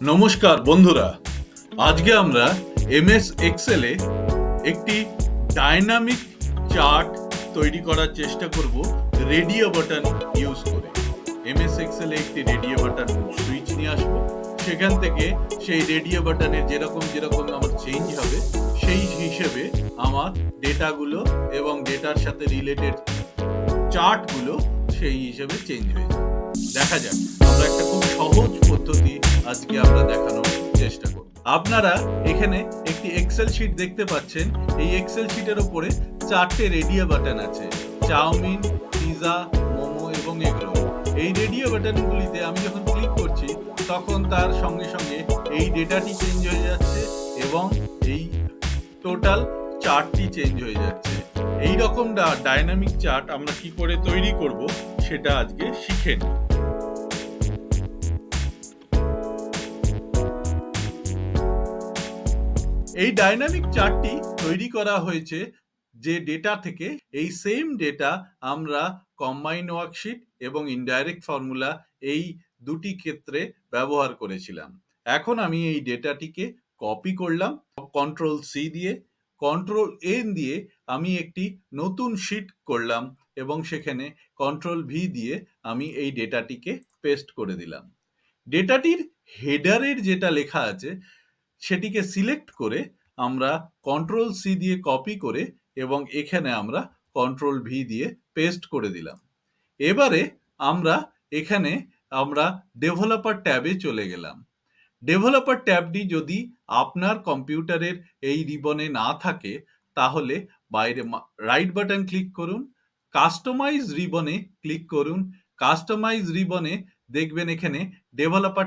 নমস্কার বন্ধুরা, আজকে আমরা এমএস এক্সেলে একটি ডাইনামিক চার্ট তৈরি করার চেষ্টা করব রেডিও বাটন ইউজ করে। এমএস এক্সেলে একটি রেডিও বাটন সুইচ নিয়ে আসবো, সেখান থেকে সেই রেডিও বাটনের যেরকম আমার চেঞ্জ হবে সেই হিসেবে আমার ডেটাগুলো এবং ডেটার সাথে রিলেটেড চার্টগুলো সেই হিসেবে চেঞ্জ হয়ে যাবে। দেখা যাক, আমরা একটা খুব সহজ পদ্ধতি আজকে আমরা দেখানোর চেষ্টা করব। আপনারা এখানে একটি এক্সেল শিট দেখতে পাচ্ছেন। এই এক্সেল শিটের উপরে 4টে রেডিও বাটন আছে: চাউমিন, পিজা, মোমো এবং এগ রোল। এই রেডিও বাটনগুলিতে আমি যখন ক্লিক করছি তখন তার সঙ্গে সঙ্গে এই ডেটাটি চেঞ্জ হয়ে যাচ্ছে এবং এই টোটাল চার্টটি চেঞ্জ হয়ে যাচ্ছে। এই রকম ডাইনামিক চার্ট আমরা কি করে তৈরি করব সেটা আজকে শিখে নিই। এই ডাইনামিক চার্টটি তৈরি করা হয়েছে যে ডেটা থেকে। এই সেম ডেটা আমরা কম্বাইন ওয়ার্কশিট এবং ইনডাইরেক্ট ফর্মুলা এই দুটি ক্ষেত্রে ব্যবহার করেছিলাম। এখন আমি এই ডেটাটিকে কপি করলাম কন্ট্রোল সি দিয়ে, কন্ট্রোল এন দিয়ে আমি একটি নতুন শিট করলাম এবং সেখানে কন্ট্রোল ভি দিয়ে আমি এই ডেটাটিকে পেস্ট করে দিলাম। ডেটাটির হেডারের যেটা লেখা আছে সেটিকে সিলেক্ট করে আমরা কন্ট্রোল সি দিয়ে কপি করে এবং এখানে আমরা কন্ট্রোল ভি দিয়ে পেস্ট করে দিলাম। এবারে আমরা এখানে ডেভেলপার ট্যাবে চলে গেলাম। ডেভেলপার ট্যাবটি যদি আপনার কম্পিউটারের এই রিবনে না থাকে তাহলে বাইরে রাইট বাটন ক্লিক করুন, কাস্টমাইজ রিবনে ক্লিক করুন। কাস্টমাইজ রিবনে দেখবেন এখানে ডেভেলপার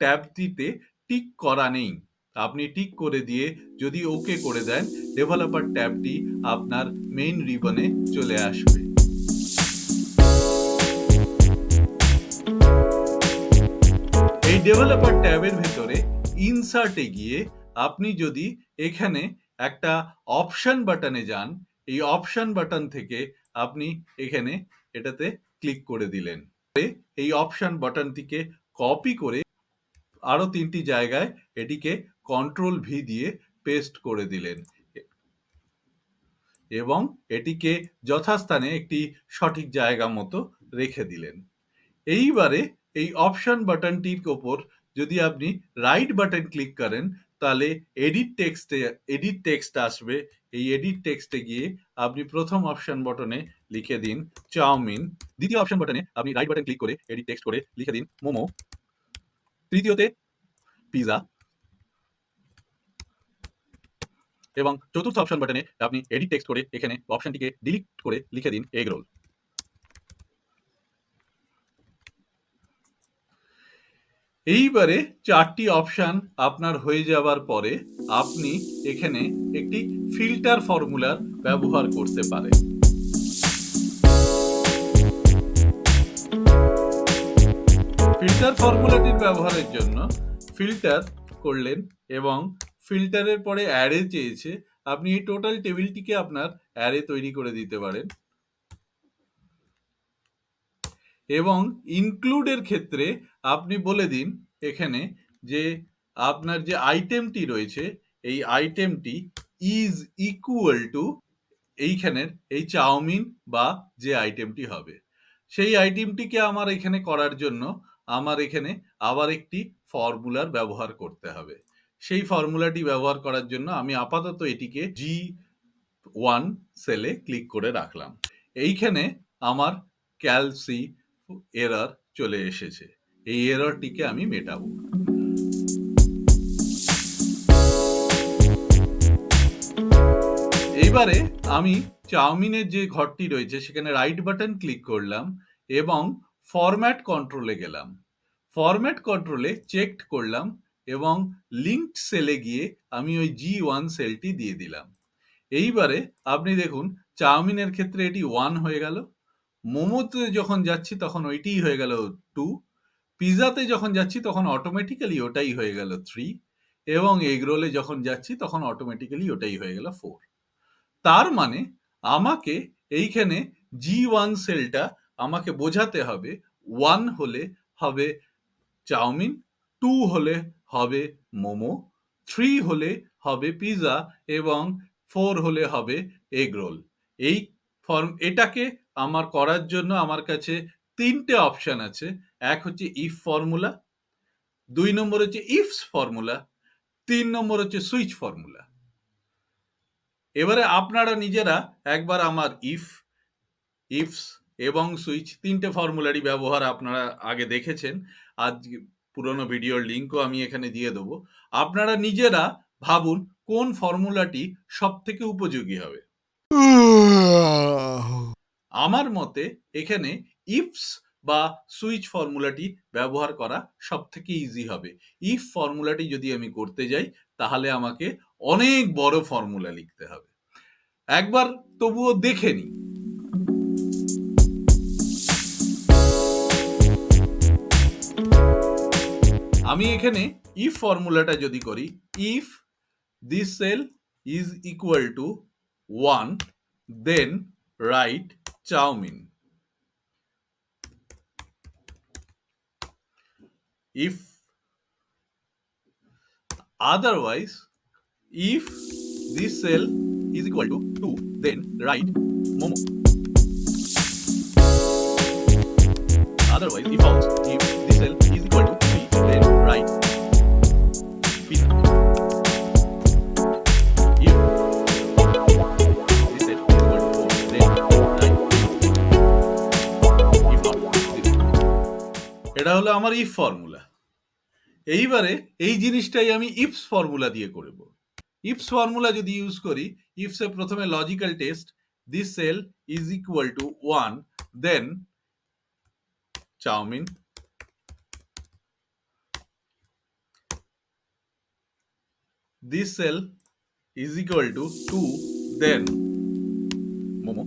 ট্যাবটিতে টিক করা নেই। আপনি টিক করে দিয়ে যদি ওকে করে দেন, ডেভেলপার ট্যাবটি আপনার মেইন রিবনে চলে আসবে। এই ডেভেলপার ট্যাবের ভেতরে ইনসার্টে গিয়ে আপনি যদি এখানে একটা অপশন বাটনে যান, এই অপশন বাটন থেকে আপনি এখানে এটাতে ক্লিক করে দিলেন। এই অপশন বাটনটিকে কপি করে আরো 3টি জায়গায় এটিকে কন্ট্রোল ভি দিয়ে পেস্ট করে দিলেন এবং এটিকে যথাস্থানে একটি সঠিক জায়গা মতো রেখে দিলেন। এইবারে এই অপশন বাটনটির ওপর যদি আপনি রাইট বাটন ক্লিক করেন তাহলে এডিট টেক্সট আসবে। এই এডিট টেক্সটে গিয়ে আপনি প্রথম অপশন বাটনে লিখে দিন চাউমিন, দ্বিতীয় অপশন বাটনে আপনি রাইট বাটন ক্লিক করে এডিট টেক্সট করে লিখে দিন মোমো, তৃতীয়তে পিজা এবং চতুর্থ অপশন বাটনে আপনি এডিট টেক্সট করে এখানে অপশনটিকে ডিলিট করে লিখে দিন এগ রোল। এইবারে 4টি অপশন আপনার হয়ে যাবার পরে আপনি এখানে একটি ফিল্টার ফর্মুলার ব্যবহার করতে পারেন। ফিল্টার ফর্মুলাটির ব্যবহারের জন্য ফিল্টার করলেন এবং ফিল্টারের পরে অ্যারে চেয়েছে, আপনি এই টোটাল টেবিলটিকে আপনার অ্যারে তৈরি করে দিতে পারেন এবং ইনক্লুডের ক্ষেত্রে আপনি বলে দিন এখানে যে আপনার যে আইটেমটি রয়েছে এই আইটেমটি ইজ ইকুয়াল টু এইখানের এই চাউমিন বা যে আইটেমটি হবে সেই আইটেমটিকে আমার এখানে করার জন্য আমার এখানে আবার একটি ফর্মুলার ব্যবহার করতে হবে। সেই ফর্মুলাটি ব্যবহার করার জন্য আমি আপাতত এটিকে G1 সেলে ক্লিক করে রাখলাম। এইখানে আমার ক্যালসি এরর চলে এসেছে, এই এররটিকে আমি মেটাবো। এইবারে আমি চাউমিনের যে ঘরটি রয়েছে সেখানে রাইট বাটন ক্লিক করলাম এবং ফরম্যাট কন্ট্রোলে গেলাম। ফরম্যাট কন্ট্রোলে চেকড করলাম এবং লিঙ্কড সেলে গিয়ে আমি ওই G1 সেলটি দিয়ে দিলাম। এইবারে আপনি দেখুন চাউমিনের ক্ষেত্রে এটি 1 হয়ে গেল, মোমোতে যখন যাচ্ছি তখন ওইটিই হয়ে গেল 2, পিজাতে যখন যাচ্ছি তখন অটোমেটিক্যালি ওটাই হয়ে গেল 3 এবং এগ রোলে যখন যাচ্ছি তখন অটোমেটিক্যালি ওটাই হয়ে গেল 4। তার মানে আমাকে এইখানে G1 সেলটা আমাকে বোঝাতে হবে 1 হলে হবে চাউমিন, 2 হলে হবে মোমো, 3 হলে হবে পিৎজা এবং 4 হলে হবে এগ রোল। এটাকে আমার করার জন্য আমার কাছে ৩ টে অপশন আছে। এক হচ্ছে ইফ ফর্মুলা, ২ নম্বর হচ্ছে ইফস ফর্মুলা, ৩ নম্বর হচ্ছে সুইচ ফর্মুলা। এবারে আপনারা নিজেরা একবার আমার ইফস এবং সুইচ ৩ টে ফর্মুলারই ব্যবহার আপনারা আগে দেখেছেন। আজ পুরনো ভিডিওর লিঙ্কও আমি এখানে দিয়ে দেবো। আপনারা নিজেরা ভাবুন কোন ফর্মুলাটি সবথেকে উপযোগী হবে। আমার মতে এখানে ইফস বা সুইচ ফর্মুলাটি ব্যবহার করা সবথেকে ইজি হবে। ইফ ফর্মুলাটি যদি আমি করতে যাই তাহলে আমাকে অনেক বড় ফর্মুলা লিখতে হবে। একবার তবুও দেখে নিই। আমি এখানে ইফ ফর্মুলাটা যদি করি, if this cell is equal to 1 then right chowmein. If otherwise, if this cell is equal to 2, then write momo. Otherwise, if false, if this cell is equal to 3, then write pizza. If this cell is equal to 4, then write if not this. এটা হলো আমার if formula. এইবারে এই জিনিসটাই আমি ifs formula দিয়ে করব। Ifs formula যদি ইউজ করি, ইফসে প্রথমে logical test, this cell is equal to 1 then chowmein, this cell is equal to 2 then momo,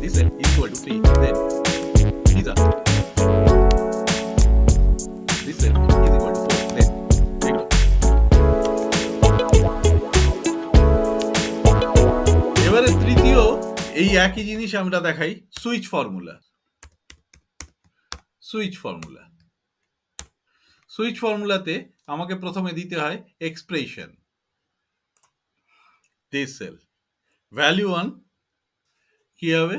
this cell is equal to 3 then pizza, this cell is equal to 4 then egg roll. এবারে তৃতীয় এই একই জিনিস আমরা দেখাই switch formula. Switch ফর্মুলাতে আমাকে প্রথমে দিতে হয় এক্সপ্রেশন, দিস সেল ভ্যালু 1 কি হবে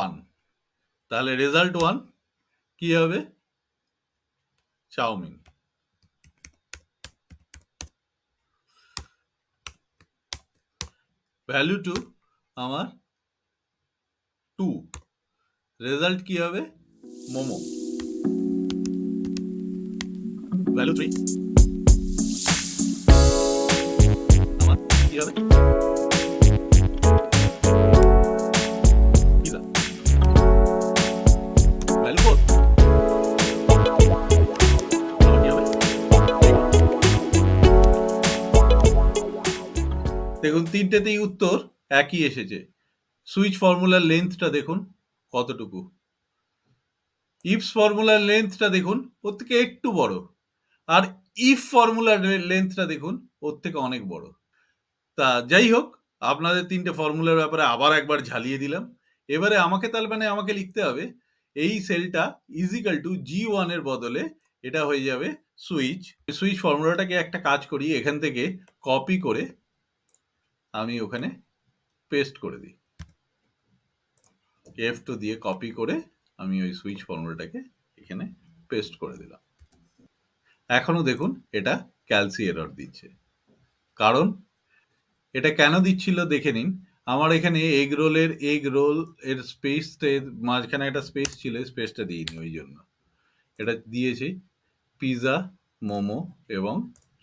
1, তাহলে রেজাল্ট 1 কি হবে চাউমিন। ভ্যালু 2 আমার 2, রেজাল্ট কি হবে মোমো। ভ্যালু 3 আমার কি হবে পিজা। ভ্যালু 4 আমার কি হবে। দেখুন তিনটেতেই উত্তর একই এসেছে। সুইচ ফর্মুলার লেন্থটা দেখুন কতটুকু, ইফস ফর্মুলার লেন্থটা দেখুন ওর থেকে একটু বড়, আর ইফ ফর্মুলার লেন্থটা দেখুন ওর থেকে অনেক বড়। তা যাই হোক, আপনাদের তিনটে ফর্মুলার ব্যাপারে আবার একবার ঝালিয়ে দিলাম। এবারে আমাকে তাহলে মানে আমাকে লিখতে হবে এই সেলটা ইজিক্যাল টু G1 এর বদলে এটা হয়ে যাবে সুইচ। সুইচ ফর্মুলাটাকে একটা কাজ করি, এখান থেকে কপি করে আমি ওখানে পেস্ট করে দিই, F2 দিয়ে কপি করে আমি ওই সুইচ ফর্মুলাটাকে এখানে পেস্ট করে দিলাম। এখনো দেখুন এটা ক্যালসি এরর দিচ্ছে, কারণ এটা কেন দিচ্ছিল দেখে নিন। আমার এখানে এগ রোল এর স্পেসের মাঝখানে একটা স্পেস ছিল, স্পেসটা দিইনি, ওই জন্য এটা দিয়েছি। পিৎজা, মোমো এবং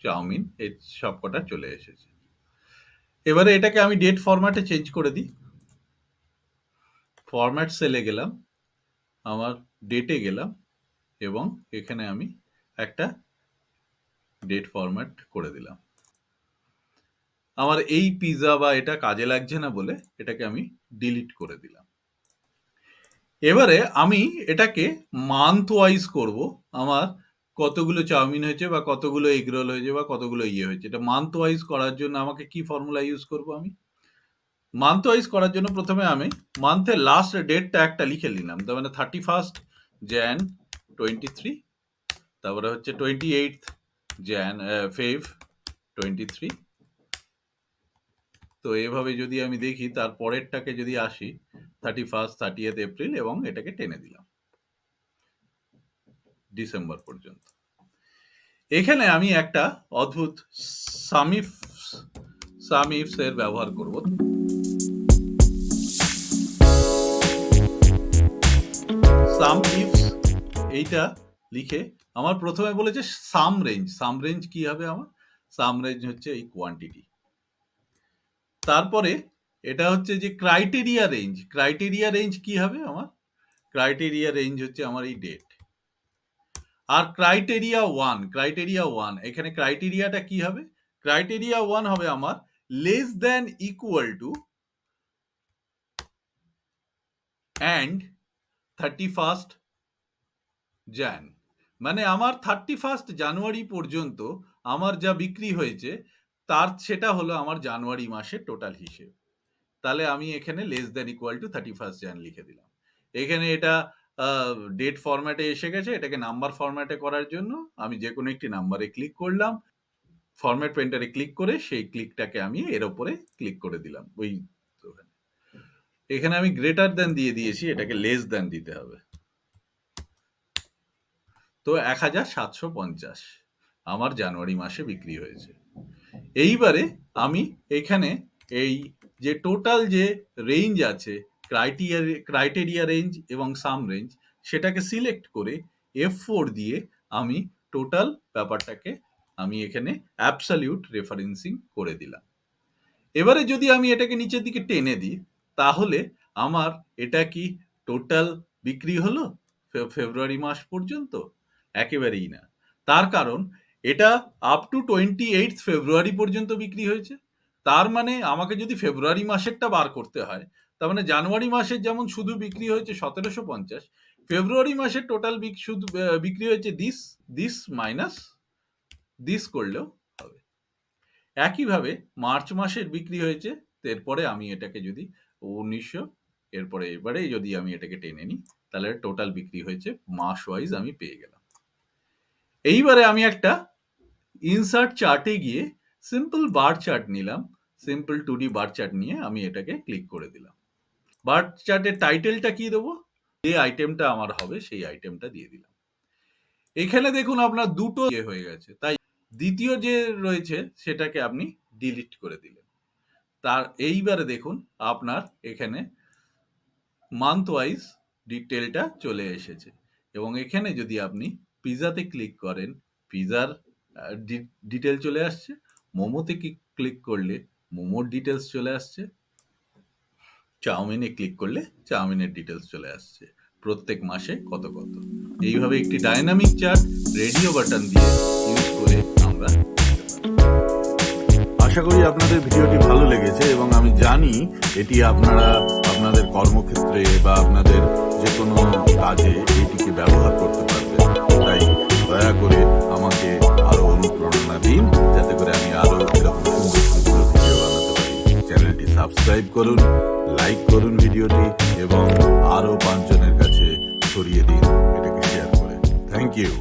চাউমিন এই সবকটা চলে এসেছে। এবারে এটাকে আমি ডেট ফরম্যাটে চেঞ্জ করে দিই। ফরম্যাট সেলে গেলাম, আমার ডেটে গেলাম এবং এখানে আমি একটা ডেট ফরম্যাট করে দিলাম। আমার এই পিৎজা বা এটা কাজে লাগছে না বলে এটাকে আমি ডিলিট করে দিলাম। এবারে আমি এটাকে মান্থ ওয়াইজ করব, আমার কতগুলো চাউমিন হয়েছে বা কতগুলো এগ রোল হয়েছে বা কতগুলো হয়েছে। এটা মান্থ ওয়াইজ করার জন্য আমাকে কি ফর্মুলা ইউজ করব, আমি মান্থ ওয়াইজ করার জন্য প্রথমে আমি মান্থের লাস্ট ডেটটা একটা লিখে নিলাম, তার মানে 31st Jan 23, তারপরে হচ্ছে 28th Feb 23। তো এভাবে যদি আমি দেখি তার পরেরটাকে যদি আসি 31st 30th April এবং এটাকে টেনে দিলাম ডিসেম্বর পর্যন্ত। এখানে আমি একটা অদ্ভুত সাম ইফস এর ব্যবহার করব। সাম ইফস এইটা লিখে আমার প্রথমে বলেছে সাম রেঞ্জ কি হবে? আমার সাম রেঞ্জ হচ্ছে এই কোয়ান্টিটি। তারপরে এটা হচ্ছে যে ক্রাইটেরিয়া রেঞ্জ কি হবে? আমার ক্রাইটেরিয়া রেঞ্জ হচ্ছে আমার এই ডেট। আর ক্রাইটেরিয়া ওয়ান এখানে ক্রাইটেরিয়াটা কি হবে? ক্রাইটেরিয়া 1 হবে আমার less than equal to and 31st Jan, মানে আমার 31st জানুয়ারি পর্যন্ত আমার যা বিক্রি হয়েছে তার সেটা হলো আমার জানুয়ারি মাসের টোটাল হিসেব। তাহলে আমি এখানে less than equal to 31st Jan লিখে দিলাম। এখানে এটা ডেট ফরম্যাটে এসে গেছে। এটাকে নাম্বার ফরম্যাটে করার জন্য আমি যে কোনো একটি নাম্বারে ক্লিক করলাম, ফরম্যাট পেন্টারে ক্লিক করে সেই ক্লিকটাকে আমি এর উপরে ক্লিক করে দিলাম। এখানে আমি গ্রেটার দ্যান দিয়ে দিয়েছি, এটাকে লেস দ্যান দিতে হবে। তো 1750 আমার জানুয়ারি মাসে বিক্রি হয়েছে। এইবারে আমি এখানে এই যে টোটাল যে রেঞ্জ আছে ক্রাইটেরিয়া রেঞ্জ এবং সাম রেঞ্জ, সেটাকে সিলেক্ট করে F4 দিয়ে আমি টোটাল ব্যাপারটাকে আমি এখানে অ্যাবসলিউট রেফারেন্সিং করে দিলাম। এবারে যদি আমি এটাকে নিচের দিকে টেনে দিই তাহলে আমার এটা কি টোটাল বিক্রি হলো ফেব্রুয়ারি মাস পর্যন্ত? একেবারেই না। তার কারণ এটা আপ টু 28 ফেব্রুয়ারি পর্যন্ত বিক্রি হয়েছে। তার মানে আমাকে যদি ফেব্রুয়ারি মাসেরটা বার করতে হয়, তার মানে জানুয়ারি মাসের যেমন শুধু বিক্রি হয়েছে 1750, ফেব্রুয়ারি মাসের টোটাল শুধু বিক্রি হয়েছে দিস মাইনাস দিস করলেও হবে। একইভাবে মার্চ মাসের বিক্রি হয়েছে, এরপরে আমি এটাকে যদি 1900 এবারে যদি আমি এটাকে টেনে নিই তাহলে টোটাল বিক্রি হয়েছে মাস ওয়াইজ আমি পেয়ে গেলাম। এইবারে আমি একটা ইনসার্ট চার্টে গিয়ে সিম্পল বার চার্ট নিলাম, সিম্পল 2D বার চার্ট নিয়ে আমি এটাকে ক্লিক করে দিলাম। বার চার্টের টাইটেলটা কি দেবো? যে আইটেমটা আমার হবে সেই আইটেমটা দিয়ে দিলাম। এখানে দেখুন আপনার দুটো হয়ে গেছে, তাই দ্বিতীয় যে রয়েছে সেটাকে আপনি ডিলিট করে দিলেন। তার এইবারে দেখুন আপনার এখানে মান্থ ওয়াইজ ডিটেলটা চলে এসেছে এবং এখানে যদি আপনি পিজাতে ক্লিক করেন পিজার ডিটেল চলে আসছে, মোমোতে ক্লিক করলে মোমোর ডিটেলস চলে আসছে, চাউমিনে ক্লিক করলে চাউমিনের ডিটেলস চলে আসছে, প্রত্যেক মাসে কত কত। এইভাবে একটি ডাইনামিক চার্ট রেডিও বাটন দিয়ে ইউজ করে আমরা। আশা করি আপনাদের ভিডিওটি ভালো লেগেছে এবং আমি জানি এটি আপনারা আপনাদের কর্মক্ষেত্রে বা আপনাদের যে কোনো কাজে এটিকে ব্যবহার করতে পারবেন। তাই দয়া করে আমাকে আরো অনুপ্রেরণা দিন যাতে করে আমি আরো এরকম সুন্দর সুন্দর ভিডিও বানাতে পারি। চ্যানেলটি সাবস্ক্রাইব করুন, লাইক করুন ভিডিওটি এবং আরো 5 জনের কাছে ছড়িয়ে দিন এটাকে শেয়ার করে। Thank you.